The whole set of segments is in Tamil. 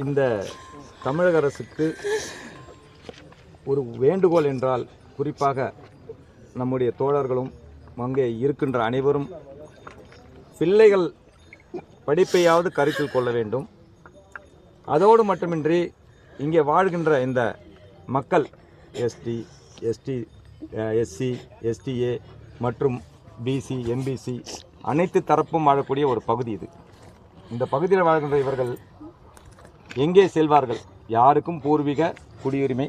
இந்த தமிழக அரசுக்கு ஒரு வேண்டுகோள் என்றால், குறிப்பாக நம்முடைய தோழர்களும் அங்கே இருக்கின்ற அனைவரும் பிள்ளைகள் படிப்பையாவது கருத்தில் கொள்ள வேண்டும். அதோடு மட்டுமின்றி இங்கே வாழ்கின்ற இந்த மக்கள் எஸ்டி, எஸ்சி, எஸ்டிஏ மற்றும் பிசி, எம்பிசி அனைத்து தரப்பும் வாழக்கூடிய ஒரு பகுதி இது. இந்த பகுதியில் வாழ்கின்ற இவர்கள் எங்கே செல்வார்கள்? யாருக்கும் பூர்வீக குடியுரிமை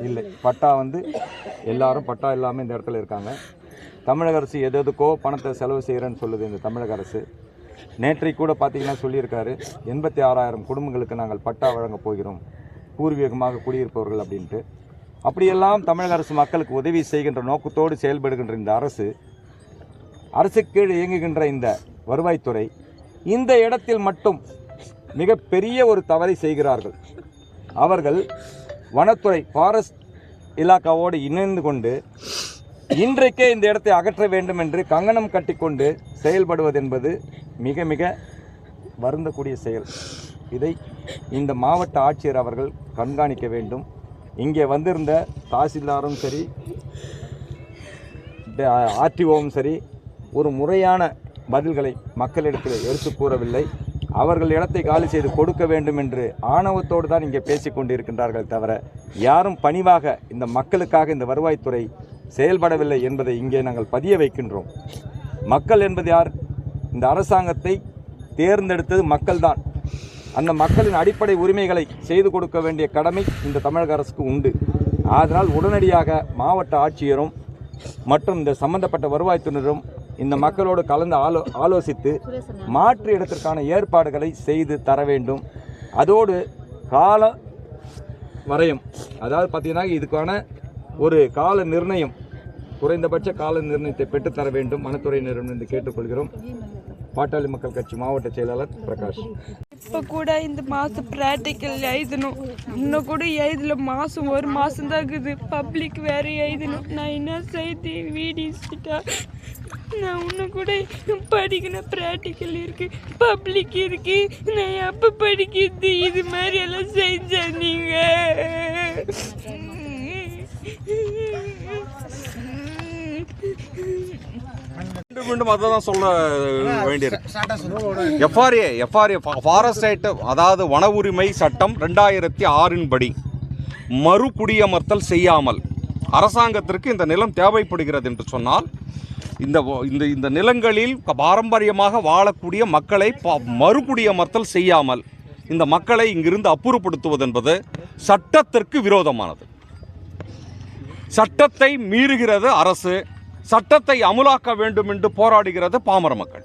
இல்லை. பட்டா எல்லாரும் பட்டா இல்லாமல் இந்த இடத்துல இருக்காங்க. தமிழக அரசு எதுக்கோ பணத்தை செலவு செய்கிறேன்னு சொல்லுது இந்த தமிழக அரசு. நேற்றைக்கு கூட பார்த்தீங்கன்னா சொல்லியிருக்காரு, 86,000 குடும்பங்களுக்கு நாங்கள் பட்டா வழங்கப் போகிறோம், பூர்வீகமாக குடியிருப்பவர்கள் அப்படின்ட்டு. அப்படியெல்லாம் தமிழக அரசு மக்களுக்கு உதவி செய்கின்ற நோக்கத்தோடு செயல்படுகின்ற இந்த அரசு கீழ் இயங்குகின்ற இந்த வருவாய்த்துறை இந்த இடத்தில் மட்டும் மிகப்பெரிய ஒரு தவறை செய்கிறார்கள். அவர்கள் வனத்துறை ஃபாரஸ்ட் இலாக்காவோடு இணைந்து கொண்டு இன்றைக்கே இந்த இடத்தை அகற்ற வேண்டும் என்று கங்கணம் கட்டிக்கொண்டு செயல்படுவது என்பது மிக மிக வருந்தக்கூடிய செயல். இதை இந்த மாவட்ட ஆட்சியர் அவர்கள் கண்காணிக்க வேண்டும். இங்கே வந்திருந்த தாசில்தாரும் சரி, ஆர்டிஓவும் சரி, ஒரு முறையான பதில்களை மக்களிடத்தில் எடுத்து கூறவில்லை. அவர்கள் இடத்தை காலி செய்து கொடுக்க வேண்டும் என்று ஆணவத்தோடு தான் இங்கே பேசி கொண்டிருக்கின்றார்கள் தவிர, யாரும் பணிவாக இந்த மக்களுக்காக இந்த வருவாய்த்துறை செயல்படவில்லை என்பதை இங்கே நாங்கள் பதிய வைக்கின்றோம். மக்கள் என்பது யார்? இந்த அரசாங்கத்தை தேர்ந்தெடுத்தது மக்கள்தான். அந்த மக்களின் அடிப்படை உரிமைகளை செய்து கொடுக்க வேண்டிய கடமை இந்த தமிழக அரசுக்கு உண்டு. அதனால் உடனடியாக மாவட்ட ஆட்சியரும் மற்றும் இந்த சம்பந்தப்பட்ட வருவாய்த்துறையினரும் இந்த மக்களோடு கலந்து ஆலோசித்து மாற்று இடத்திற்கான ஏற்பாடுகளை செய்து தர வேண்டும். அதோடு கால வரையம், அதாவது பார்த்தீங்கன்னா இதுக்கான ஒரு கால நிர்ணயம், குறைந்தபட்ச கால நிர்ணயத்தை பெற்றுத்தர வேண்டும் வனத்துறையினரிடம் என்று கேட்டுக்கொள்கிறோம். பாட்டாளி மக்கள் கட்சி மாவட்ட செயலாளர் பிரகாஷ். இப்போ கூட இந்த மாதம் ப்ராக்டிக்கல் எழுதணும், இன்னும் கூட எழுதல. மாதம் ஒரு மாதம் தான் இருக்குது. பப்ளிக் வேறு எழுதணும். நான் என்ன செய்து வீடியோஸ்கிட்ட நான் இன்னும் கூட படிக்கணும். ப்ராக்டிக்கல் இருக்குது, பப்ளிக் இருக்குது. நான் எப்போ படிக்கிறது? இது மாதிரி எல்லாம் செஞ்சா நீங்கள் மீண்டும் அதை தான் சொல்ல வேண்டியிருக்கு. எஃப்ஆர்ஏ ஃபாரஸ்ட் ரைட், அதாவது வன உரிமை சட்டம் 2006 படி மறுகுடியமர்த்தல் செய்யாமல் அரசாங்கத்திற்கு இந்த நிலம் தேவைப்படுகிறது என்று சொன்னால், இந்த நிலங்களில் பாரம்பரியமாக வாழக்கூடிய மக்களை மறுகுடியமர்த்தல் செய்யாமல் இந்த மக்களை இங்கிருந்து அப்புறப்படுத்துவது என்பது சட்டத்திற்கு விரோதமானது. சட்டத்தை மீறுகிறது அரசு. சட்டத்தை அமுலாக்க வேண்டும் என்று போராடுகிறது பாமர மக்கள்.